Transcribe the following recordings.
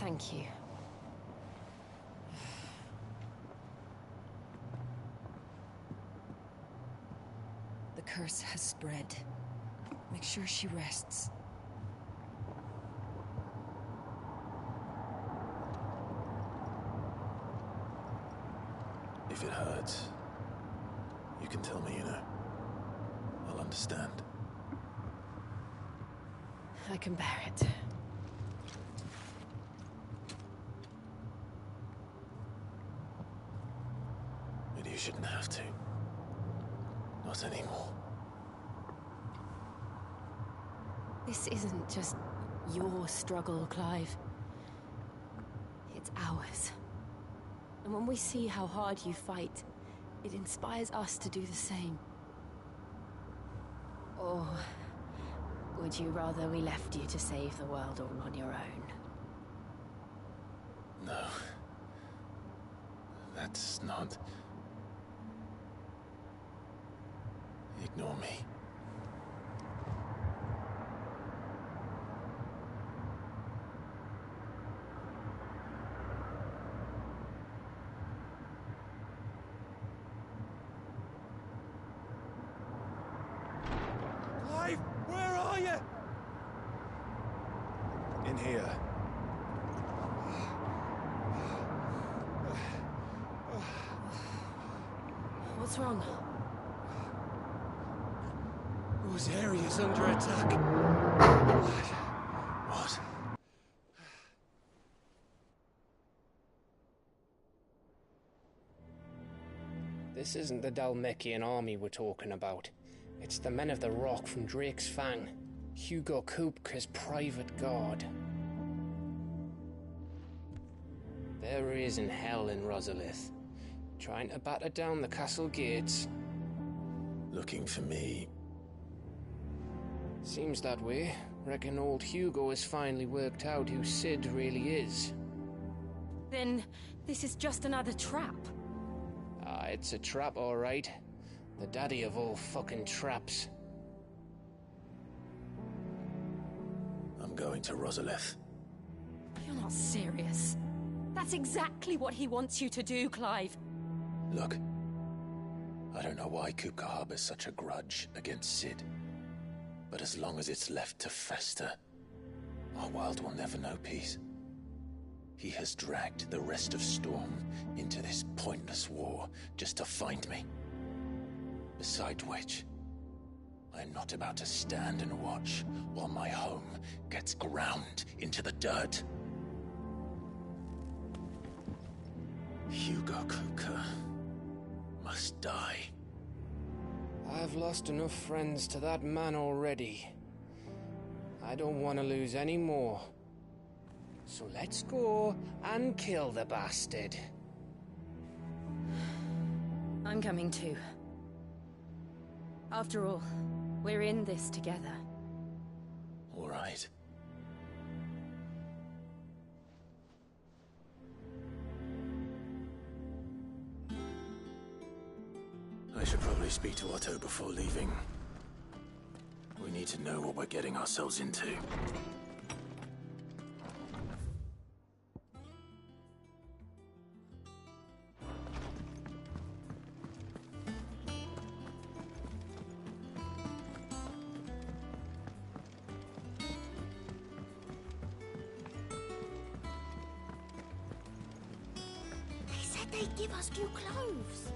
Thank you. The curse has spread. Make sure she rests. If it hurts, you can tell me, you know. I'll understand. I can bear it. But you shouldn't have to. Not anymore. This isn't just your struggle, Clive. It's ours. And when we see how hard you fight, it inspires us to do the same. Or would you rather we left you to save the world all on your own? No. That's not... Ignore me. Clive, where are you? In here. What's wrong? This area's under attack. What? This isn't the Dalmekian army we're talking about. It's the men of the Rock from Drake's Fang. Hugo Kupka's private guard. There he is in hell in Rosalith, trying to batter down the castle gates. Looking for me. Seems that way. Reckon old Hugo has finally worked out who Sid really is. Then this is just another trap. Ah, it's a trap, all right. The daddy of all fucking traps. I'm going to Rosalith. You're not serious. That's exactly what he wants you to do, Clive. Look. I don't know why Kupka harbors such a grudge against Sid. But as long as it's left to fester, our world will never know peace. He has dragged the rest of Storm into this pointless war just to find me. Besides which, I am not about to stand and watch while my home gets ground into the dirt. Hugo Kupka must die. I've lost enough friends to that man already. I don't want to lose any more. So let's go and kill the bastard. I'm coming too. After all, we're in this together. All right. I should probably speak to Otto before leaving. We need to know what we're getting ourselves into. They said they'd give us new clothes.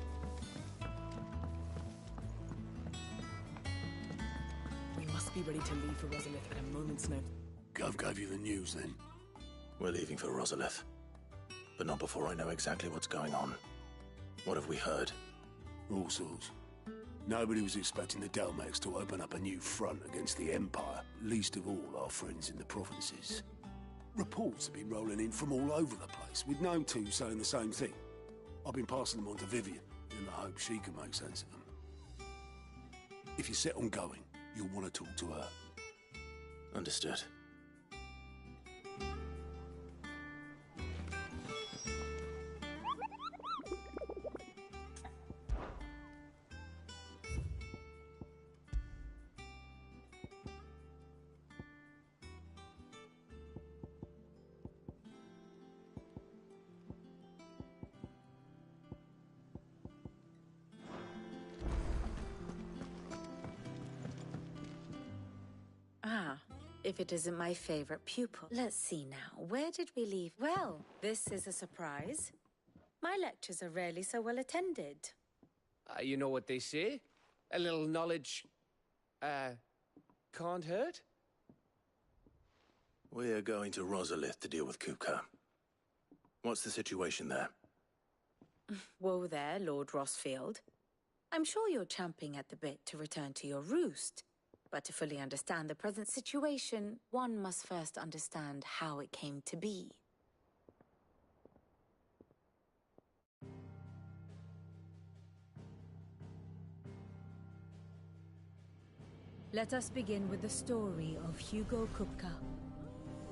We must be ready to leave for Rosalith at a moment's notice. Gov gave you the news then? We're leaving for Rosalith. But not before I know exactly what's going on. What have we heard? All sorts. Nobody was expecting the Dalmeks to open up a new front against the Empire, least of all our friends in the provinces. Reports have been rolling in from all over the place, with no two saying the same thing. I've been passing them on to Vivian, in the hope she can make sense of them. If you're set on going, you'll want to talk to her. Understood. Ah, if it isn't my favorite pupil. Let's see now. Where did we leave? Well, this is a surprise. My lectures are rarely so well attended. You know what they say? A little knowledge, can't hurt? We're going to Rosalith to deal with Kupka. What's the situation there? Whoa there, Lord Rossfield. I'm sure you're champing at the bit to return to your roost. But to fully understand the present situation, one must first understand how it came to be. Let us begin with the story of Hugo Kupka,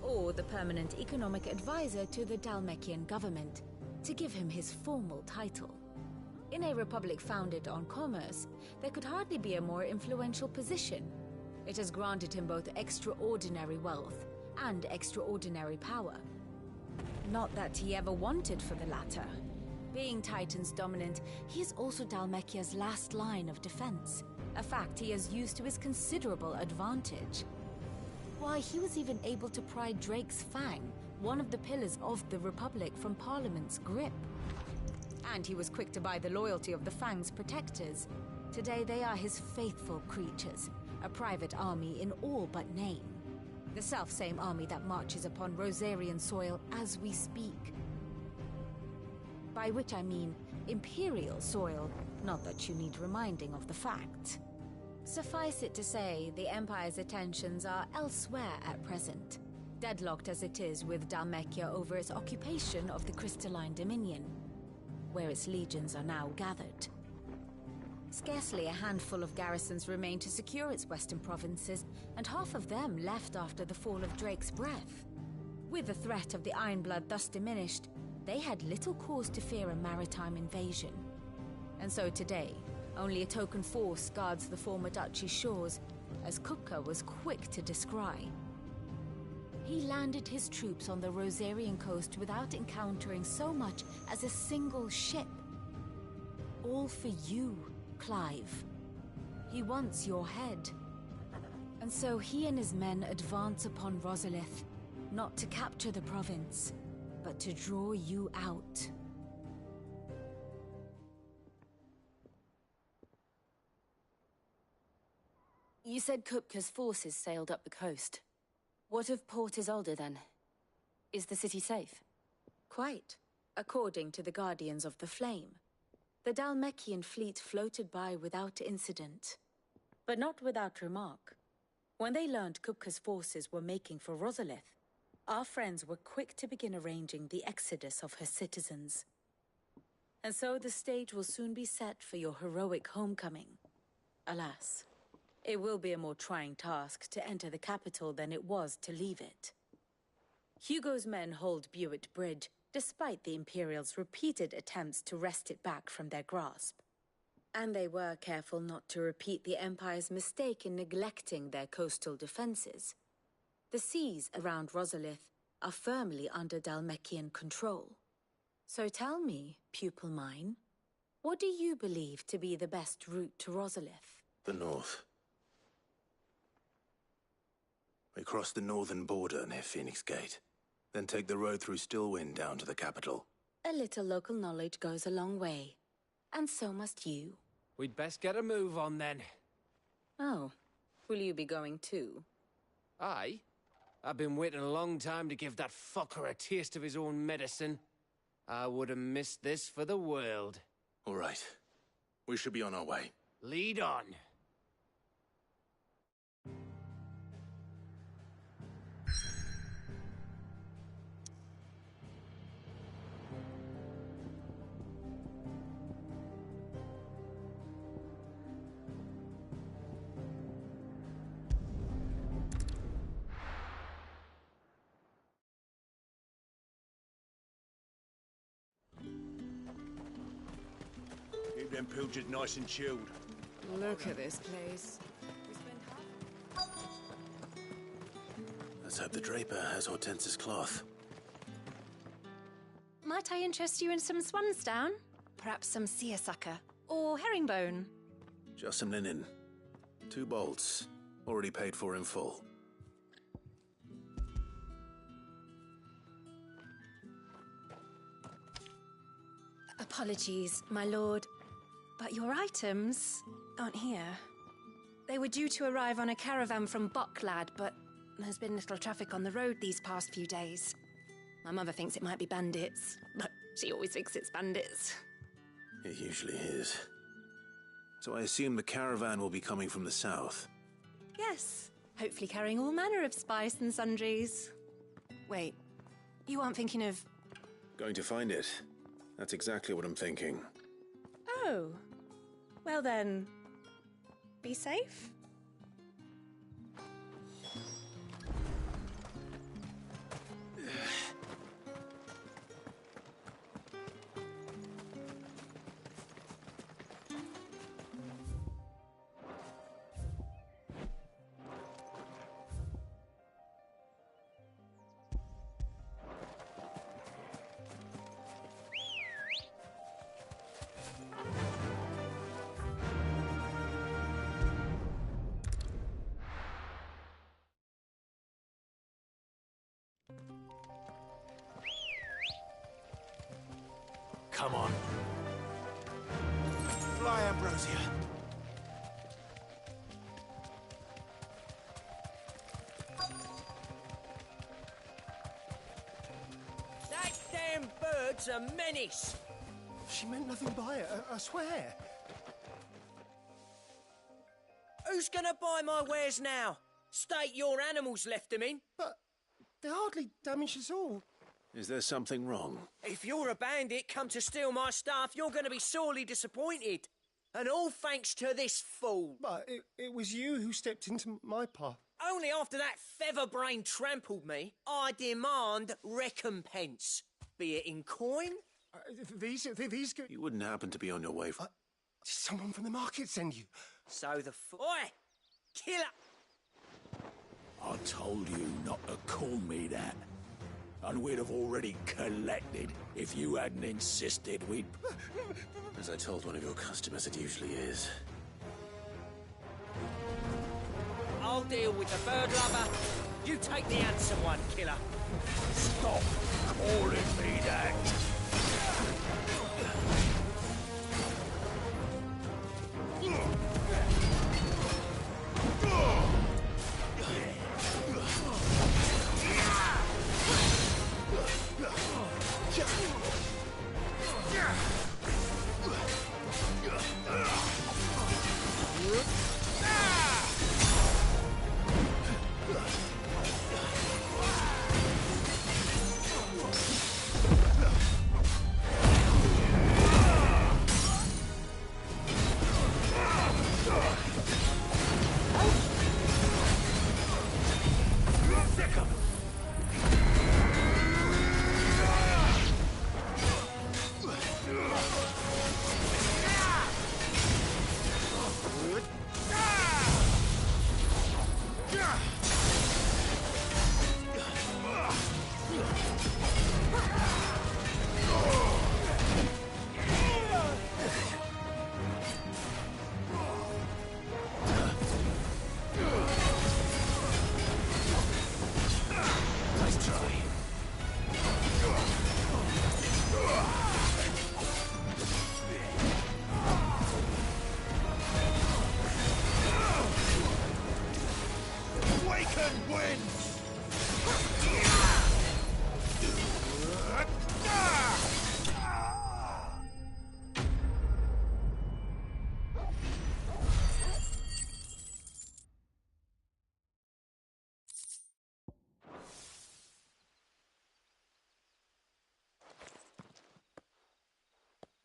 or the permanent economic advisor to the Dalmekian government, to give him his formal title. In a republic founded on commerce, there could hardly be a more influential position. It has granted him both extraordinary wealth and extraordinary power. Not that he ever wanted for the latter. Being Titan's dominant, he is also Dalmekia's last line of defense, a fact he has used to his considerable advantage. Why, he was even able to pry Drake's Fang, one of the pillars of the Republic, from Parliament's grip. And he was quick to buy the loyalty of the Fang's protectors. Today they are his faithful creatures, a private army in all but name. The self-same army that marches upon Rosarian soil as we speak. By which I mean Imperial soil, not that you need reminding of the fact. Suffice it to say, the Empire's attentions are elsewhere at present, deadlocked as it is with Dalmekia over its occupation of the Crystalline Dominion, where its legions are now gathered. Scarcely a handful of garrisons remain to secure its western provinces, and half of them left after the fall of Drake's Breath. With the threat of the Ironblood thus diminished, they had little cause to fear a maritime invasion. And so today, only a token force guards the former duchy's shores, as Kupka was quick to descry. He landed his troops on the Rosarian coast without encountering so much as a single ship. All for you, Clive. He wants your head. And so he and his men advance upon Rosalith, not to capture the province, but to draw you out. You said Kupka's forces sailed up the coast. What of Port Isolde, then? Is the city safe? Quite, according to the Guardians of the Flame. The Dalmekian fleet floated by without incident. But not without remark. When they learned Kupka's forces were making for Rosalith, our friends were quick to begin arranging the exodus of her citizens. And so the stage will soon be set for your heroic homecoming. Alas, it will be a more trying task to enter the capital than it was to leave it. Hugo's men hold Buett Bridge, despite the Imperials' repeated attempts to wrest it back from their grasp. And they were careful not to repeat the Empire's mistake in neglecting their coastal defenses. The seas around Rosalith are firmly under Dalmekian control. So tell me, pupil mine, what do you believe to be the best route to Rosalith? The north. We cross the northern border near Phoenix Gate, then take the road through Stillwind down to the capital. A little local knowledge goes a long way, and so must you. We'd best get a move on then. Oh, will you be going too? Aye. I've been waiting a long time to give that fucker a taste of his own medicine. I would have missed this for the world. All right. We should be on our way. Lead on. Keep them pilchards nice and chilled. Look at this place. Let's hope the Draper has Hortense's cloth. Might I interest you in some swansdown? Perhaps some seersucker? Or herringbone? Just some linen. 2 bolts. Already paid for in full. Apologies, my lord, but your items aren't here. They were due to arrive on a caravan from Bucklad, but there's been little traffic on the road these past few days. My mother thinks it might be bandits, but she always thinks it's bandits. It usually is. So I assume the caravan will be coming from the south. Yes, hopefully carrying all manner of spice and sundries. Wait, you aren't thinking of... Going to find it. That's exactly what I'm thinking. Oh, well then, be safe. Come on. Fly, Ambrosia. That damn bird's a menace! She meant nothing by it, I swear. Who's gonna buy my wares now? State your animals left them in. But they hardly damaged us all. Is there something wrong? If you're a bandit come to steal my stuff, you're gonna be sorely disappointed. And all thanks to this fool. But it was you who stepped into my path. Only after that feather-brain trampled me, I demand recompense. Be it in coin? These... You wouldn't happen to be on your way Did someone from the market send you? So the Oi! Killer! I told you not to call me that. And we'd have already collected if you hadn't insisted we'd... As I told one of your customers, it usually is. I'll deal with the bird lover. You take the handsome one, killer. Stop calling me that.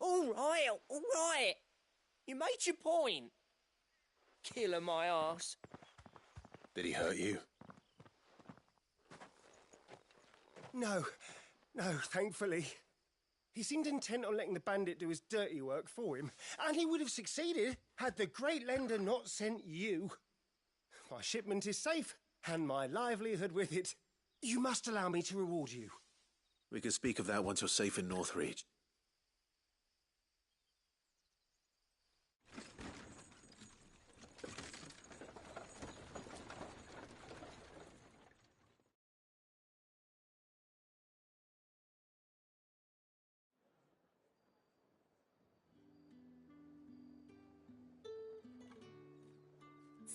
All right. You made your point. Killer my ass. Did he hurt you? No, thankfully. He seemed intent on letting the bandit do his dirty work for him, and he would have succeeded had the great lender not sent you. My shipment is safe, and my livelihood with it. You must allow me to reward you. We can speak of that once you're safe in Northreach.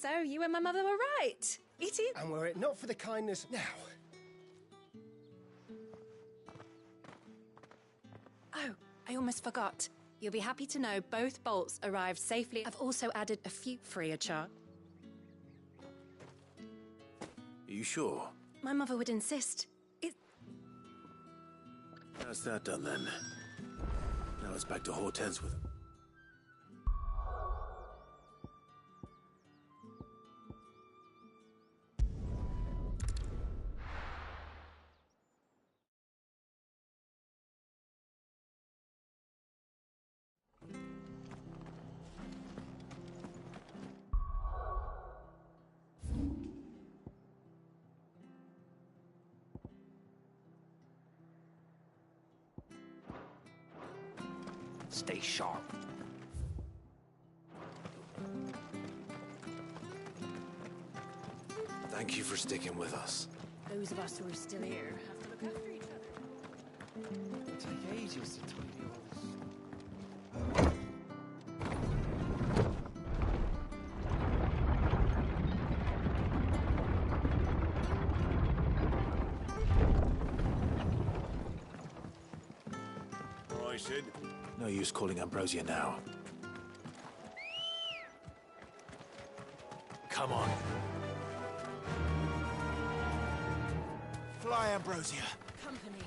So you and my mother were right. It is. And were it not for the kindness... Now, Oh, I almost forgot. You'll be happy to know both bolts arrived safely. I've also added a few free of charge. Are you sure? My mother would insist. How's that done then? Now it's back to Hortense with... stay sharp. Thank you for sticking with us. Those of us who are still here have to look after each other. It'll take ages to tidy all this. Right, Sid. No use calling Ambrosia now. Come on. Fly, Ambrosia. Company.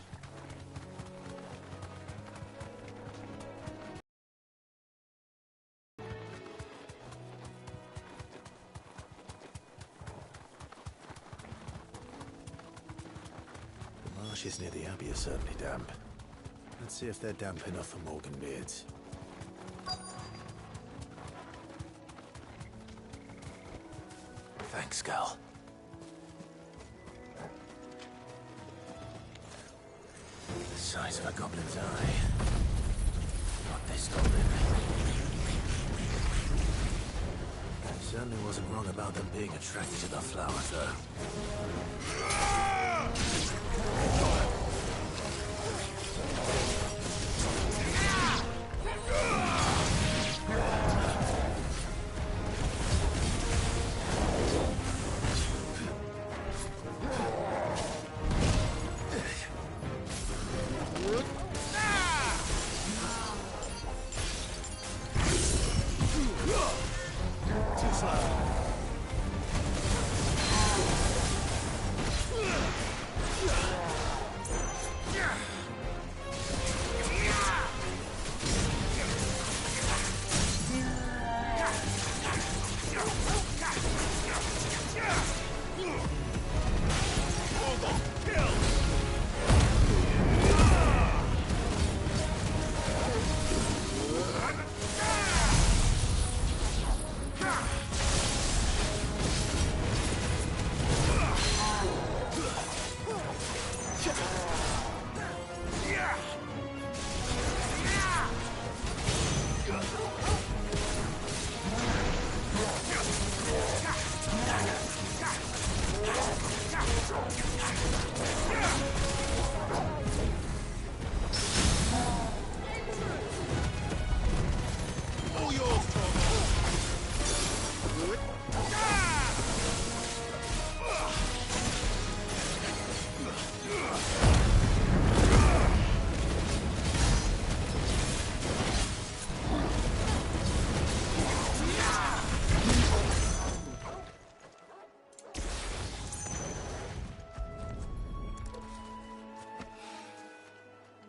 The marshes near the Abbey are certainly damp. Let's see if they're damp enough for Morgan beards. Thanks, Gal. The size of a goblin's eye. Not this goblin. Certainly wasn't wrong about them being attracted to the flowers, though.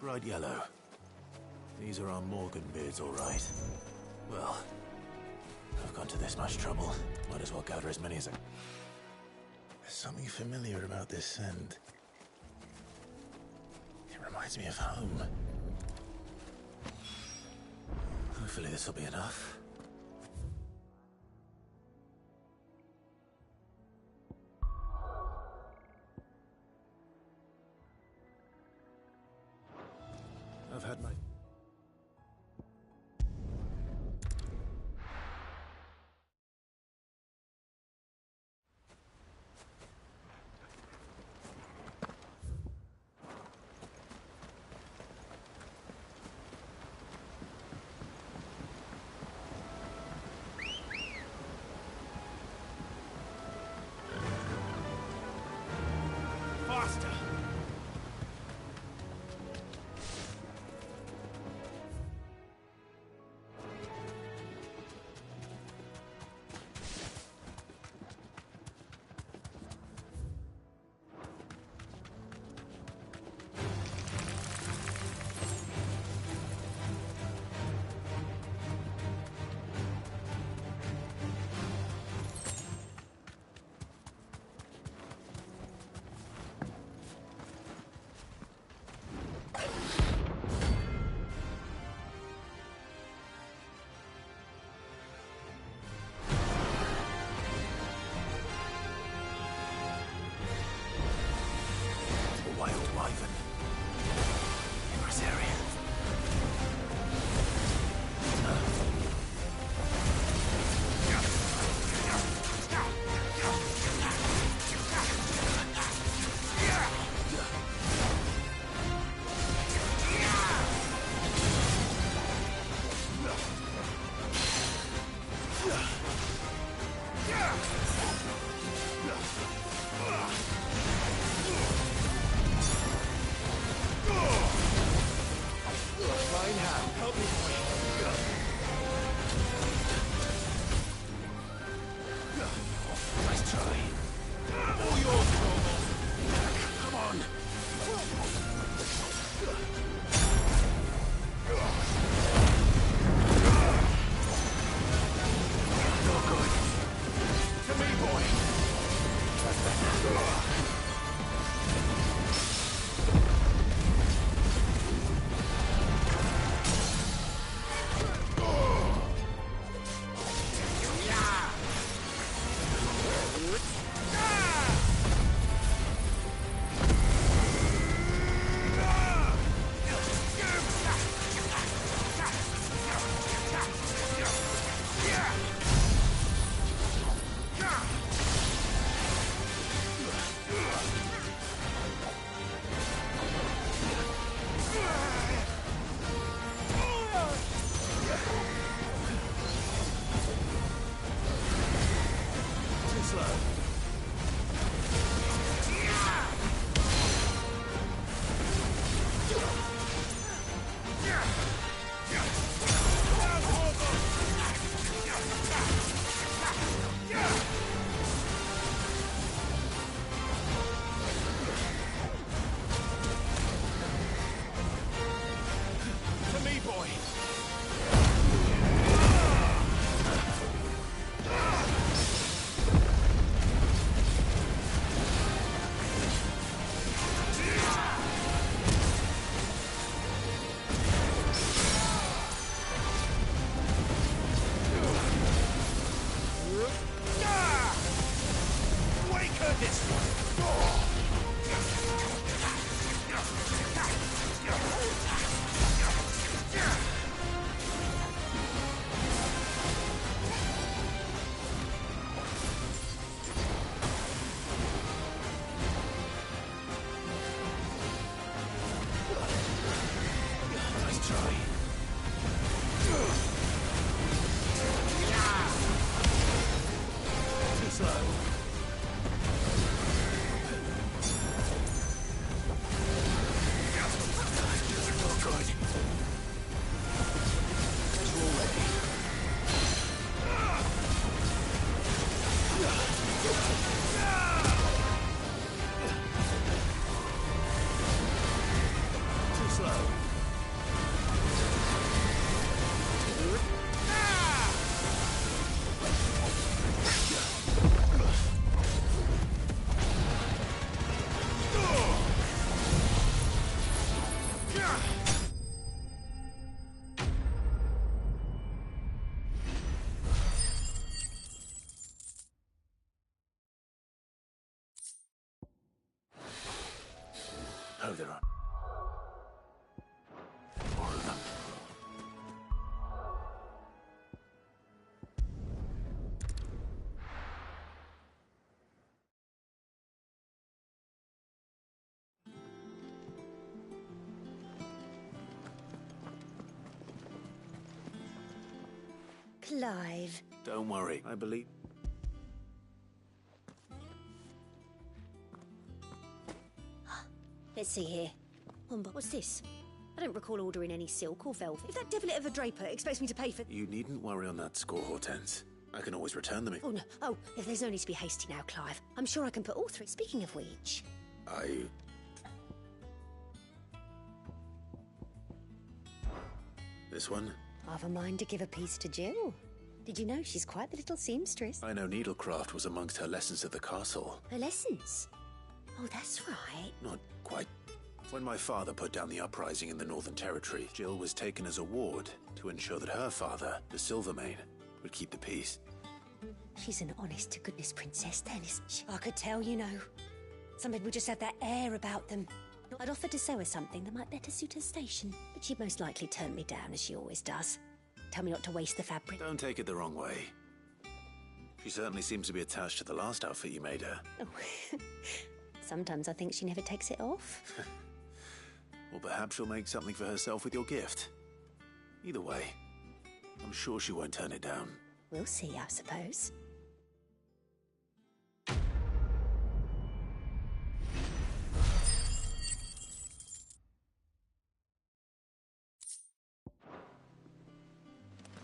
Bright yellow. These are our Morgan beards, all right. Well, I've gone to this much trouble. Might as well gather as many as I... There's something familiar about this scent. It reminds me of home. Hopefully this will be enough. I've had my... Oh, there are more of them. Clive. Don't worry, I believe... Let's see here. But what's this? I don't recall ordering any silk or velvet. If that devilit of a draper expects me to pay for... You needn't worry on that score, Hortense. I can always return them if... Oh, no. Oh, if there's no need to be hasty now, Clive. I'm sure I can put all three. Speaking of which... This one? I've a mind to give a piece to Jill. Did you know she's quite the little seamstress? I know needlecraft was amongst her lessons at the castle. Her lessons? Oh, that's right. Not quite. When my father put down the uprising in the Northern Territory, Jill was taken as a ward to ensure that her father, the Silvermane, would keep the peace. She's an honest-to-goodness princess then, isn't she? I could tell, you know. Some people just have that air about them. I'd offered to sew her something that might better suit her station, but she'd most likely turn me down, as she always does. Tell me not to waste the fabric. Don't take it the wrong way. She certainly seems to be attached to the last outfit you made her. Oh. Sometimes I think she never takes it off. Or perhaps she'll make something for herself with your gift. Either way, I'm sure she won't turn it down. We'll see, I suppose.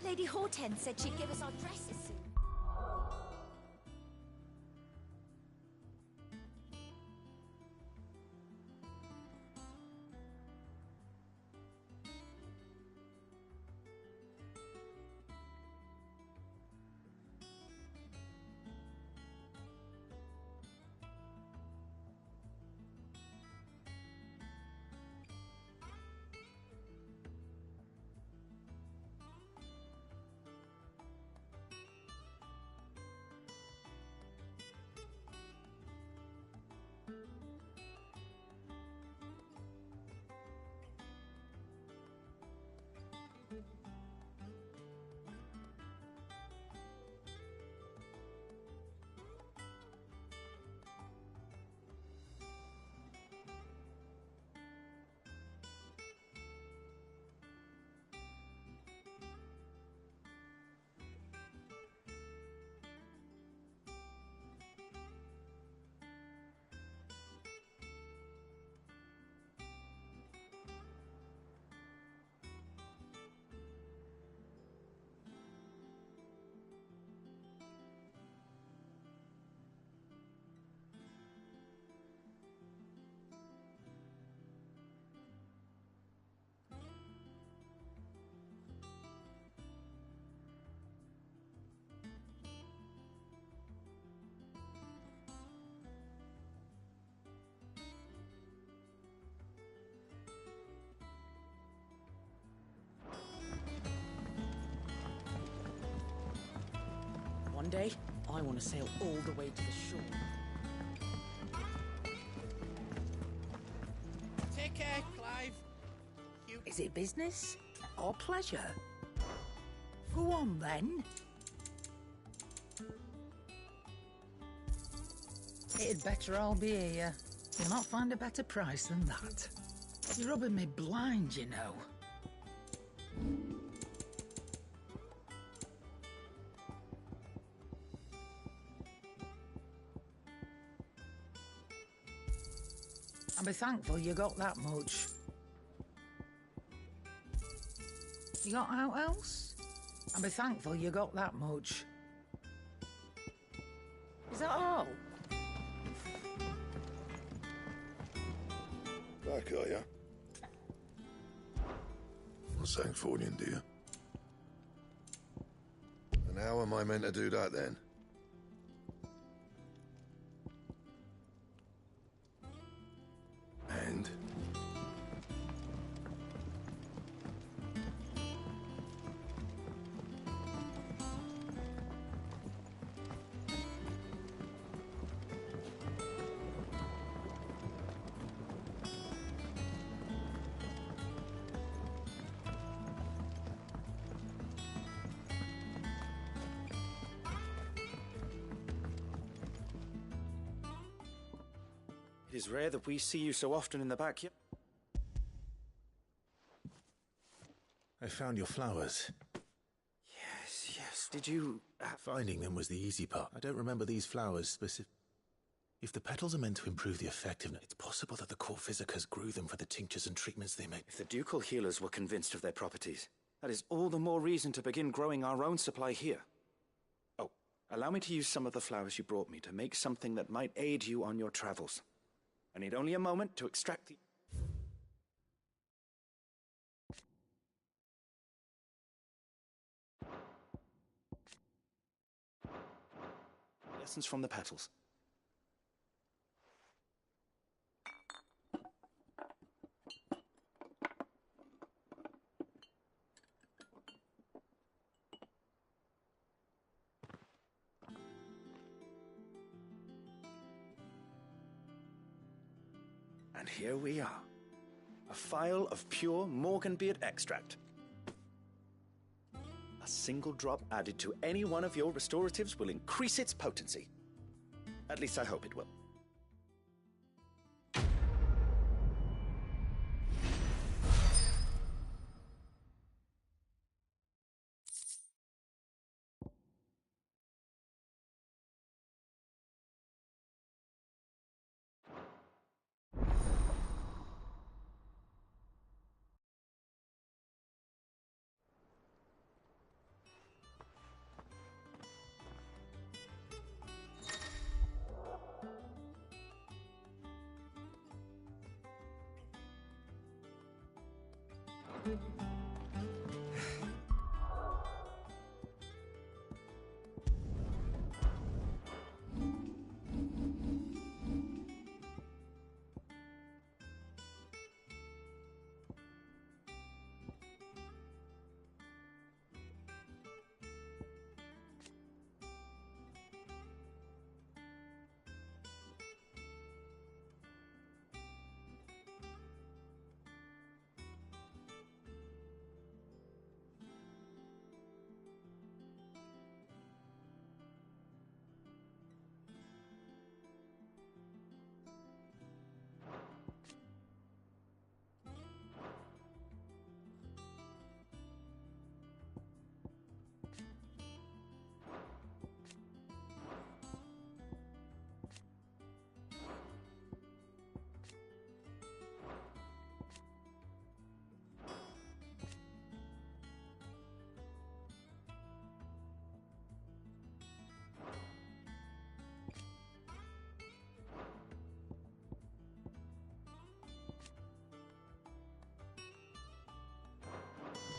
Lady Hortense said she'd give us our dresses soon. day, I want to sail all the way to the shore. Take care, Clive. Is it business or pleasure? Go on, then. It'd better all be here. You'll not find a better price than that. You're rubbing me blind, you know. I'll be thankful you got that much. You got out else? I'll be thankful you got that much. Is that all? Back, are ya? Well, thanks for you, dear. And how am I meant to do that, then? And? It is rare that we see you so often in the backyard. I found your flowers. Yes. Did you... Finding them was the easy part. I don't remember these flowers specific. If the petals are meant to improve the effectiveness, it's possible that the core physicers grew them for the tinctures and treatments they make. If the ducal healers were convinced of their properties, that is all the more reason to begin growing our own supply here. Oh, allow me to use some of the flowers you brought me to make something that might aid you on your travels. I need only a moment to extract the... essence from the petals. And here we are. A phial of pure Morganbeard extract. A single drop added to any one of your restoratives will increase its potency. At least I hope it will.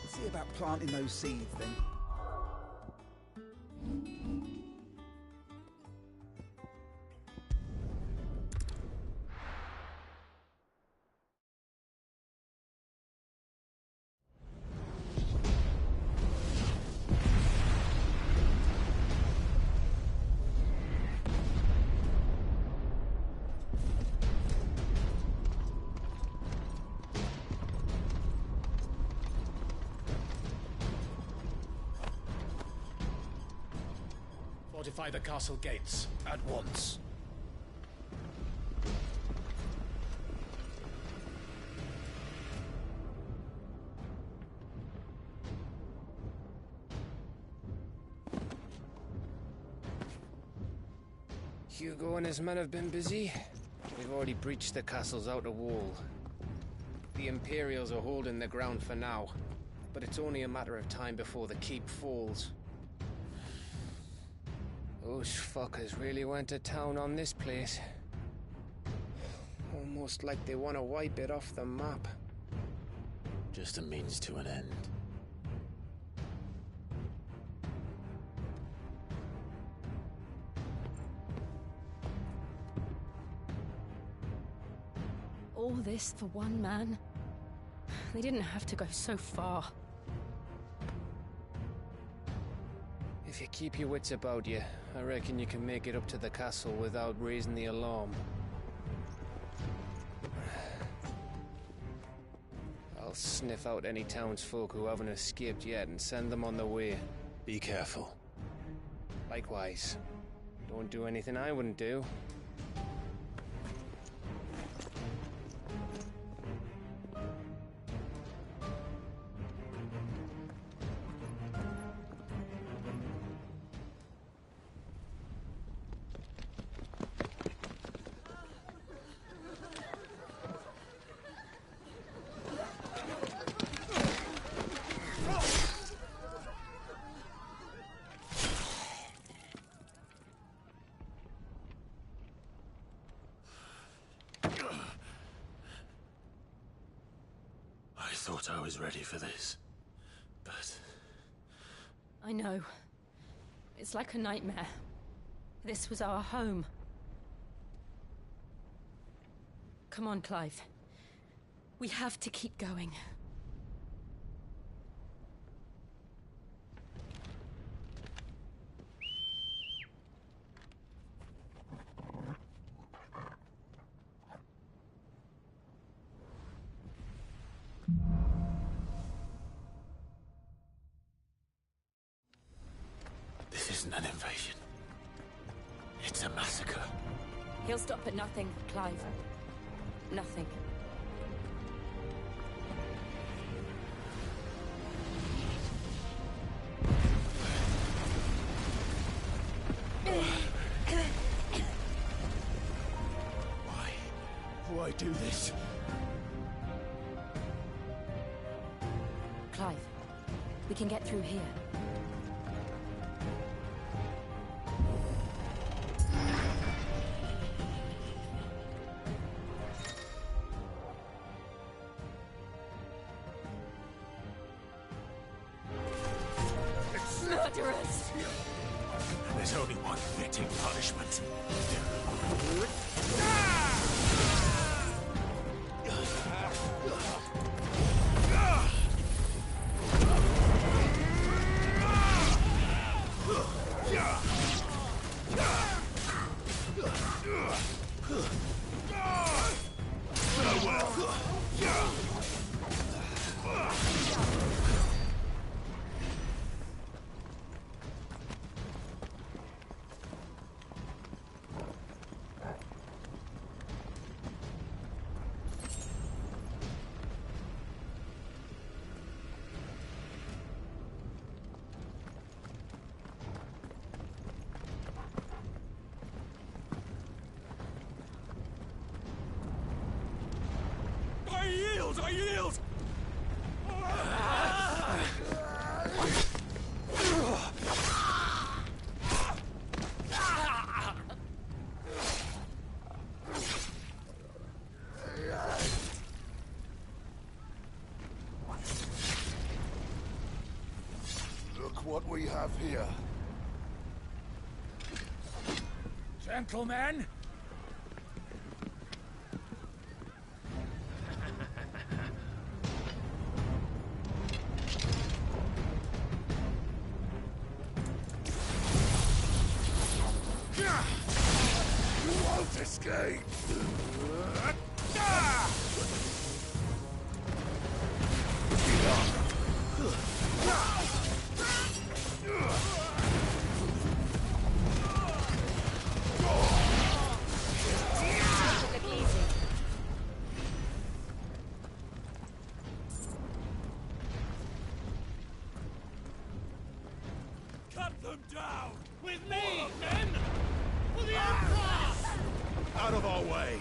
See about planting those seeds then. fortify the castle gates at once. Hugo and his men have been busy. We've already breached the castle's outer wall. The Imperials are holding the ground for now, but it's only a matter of time before the keep falls. Those fuckers really went to town on this place. Almost like they want to wipe it off the map. Just a means to an end. All this for one man? They didn't have to go so far. If you keep your wits about you, I reckon you can make it up to the castle without raising the alarm. I'll sniff out any townsfolk who haven't escaped yet and send them on their way. Be careful. Likewise. Don't do anything I wouldn't do. I thought I was ready for this, but... I know. It's like a nightmare. This was our home. Come on, Clive. We have to keep going. This isn't an invasion. It's a massacre. He'll stop at nothing, Clive. Nothing. Why do this? Clive, we can get through here. Murderers! There's only one fitting punishment. I yield! Look what we have here. Gentlemen! Escape! way.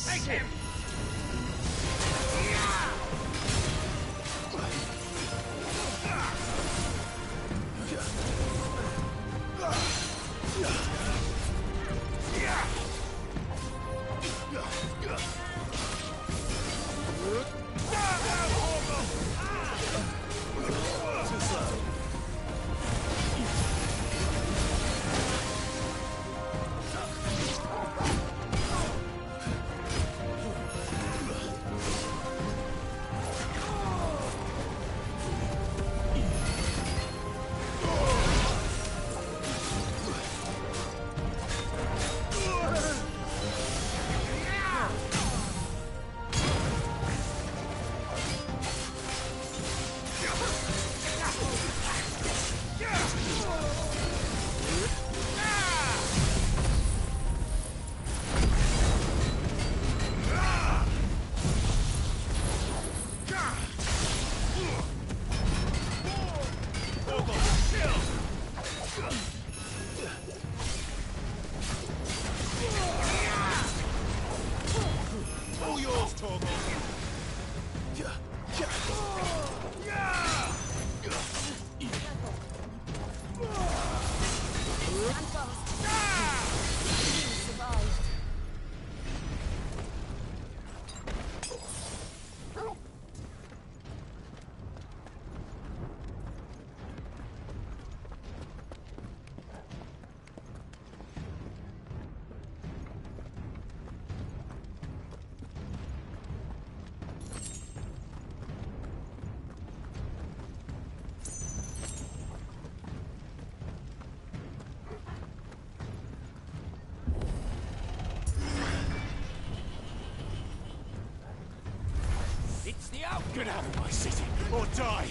Take him! Get out of my city, or die!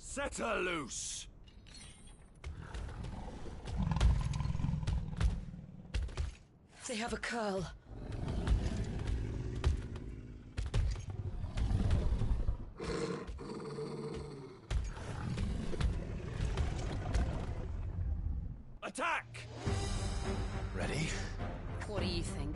Set her loose! They have a curl. Attack! Ready? What do you think?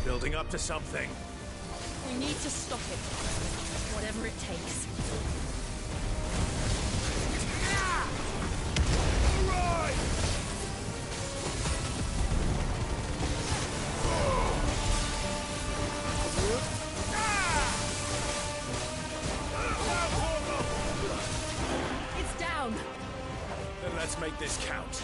Building up to something. We need to stop it. Whatever it takes. It's down. Then let's make this count.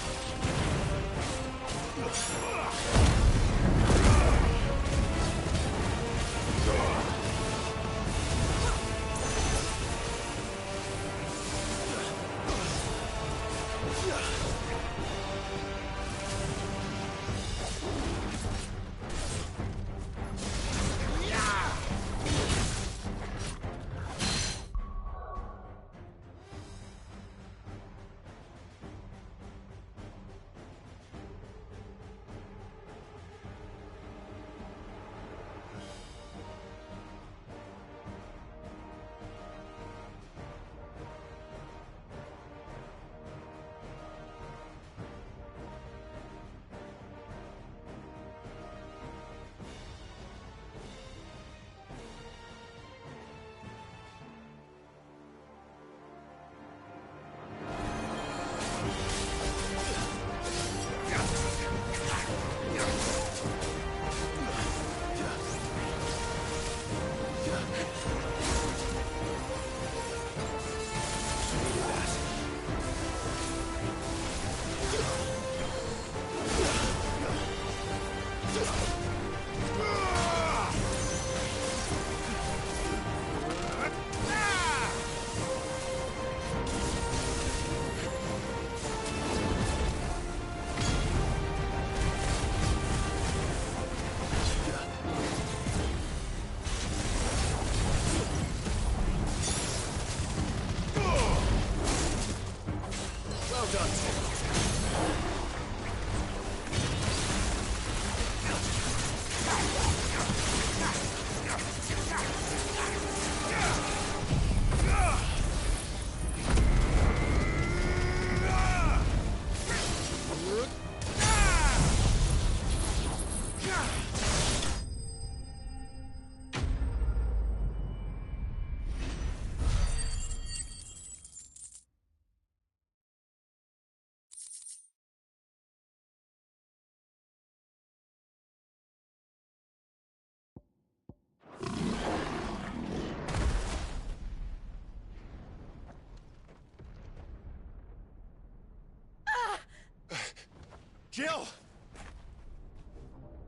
Jill!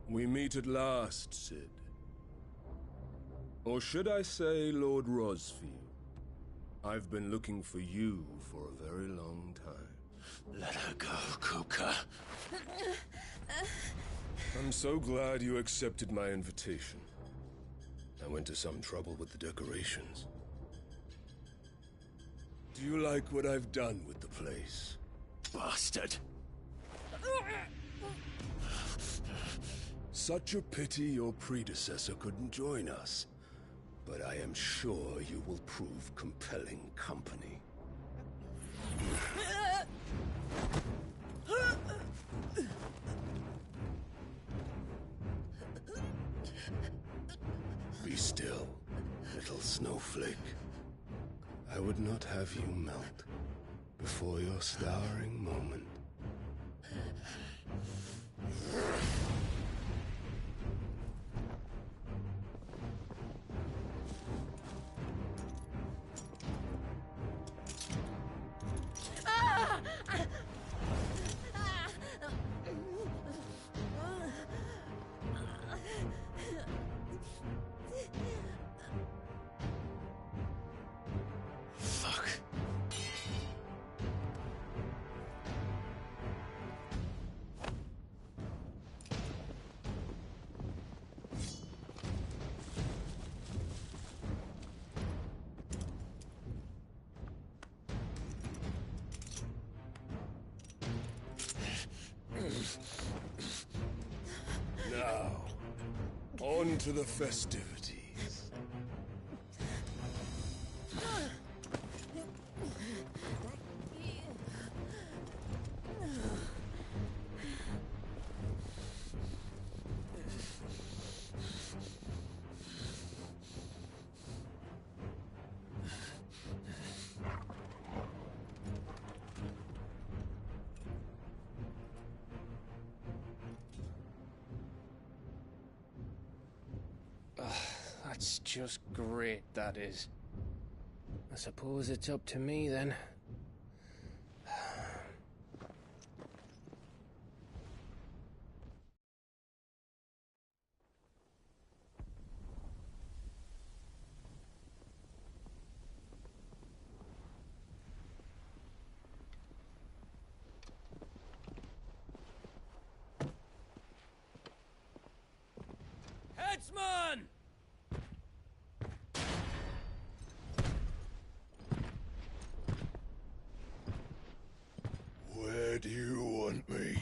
We meet at last, Sid. Or should I say, Lord Rosfield? I've been looking for you for a very long time. Let her go, Kupka. I'm so glad you accepted my invitation. I went to some trouble with the decorations. Do you like what I've done with the place? Bastard! Such a pity your predecessor couldn't join us. But I am sure you will prove compelling company. Be still, little snowflake. I would not have you melt before your starring moment. Fuck. Now, on to the festivities. That's just great, that is. I suppose it's up to me, then. Headsman! Where do you want me?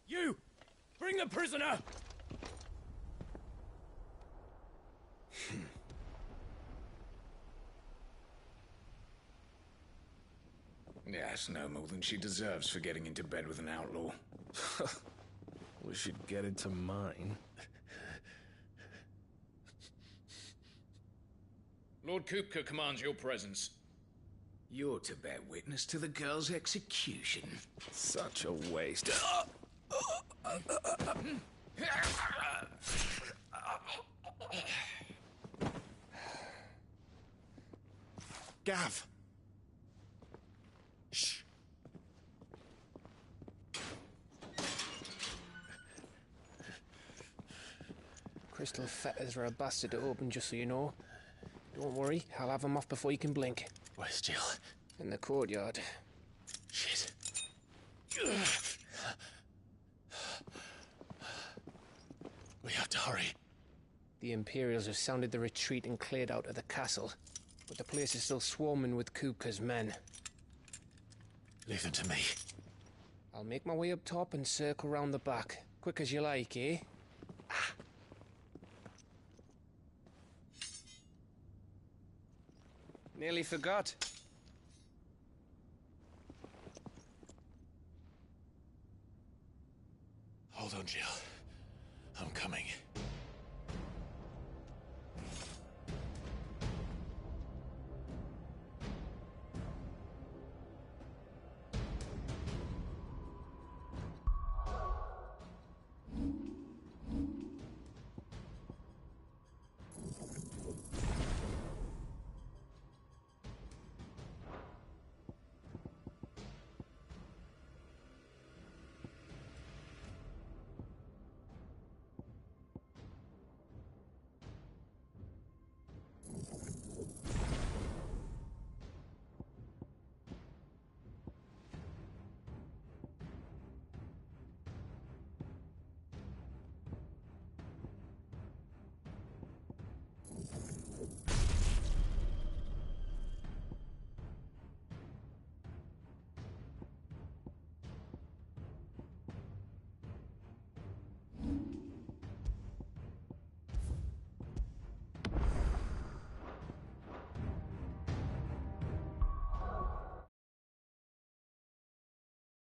You! Bring the prisoner! Yes, no more than she deserves for getting into bed with an outlaw. We should get into mine. Lord Kupka commands your presence. You're to bear witness to the girl's execution. Such a waste. Gav! Shh. Crystal fetters are a bastard to open, just so you know. Don't worry, I'll have them off before you can blink. Where's Jill? In the courtyard. Shit. We have to hurry. The Imperials have sounded the retreat and cleared out of the castle, but the place is still swarming with Kupka's men. Leave them to me. I'll make my way up top and circle round the back. Quick as you like, eh? Nearly forgot. Hold on, Jill. I'm coming.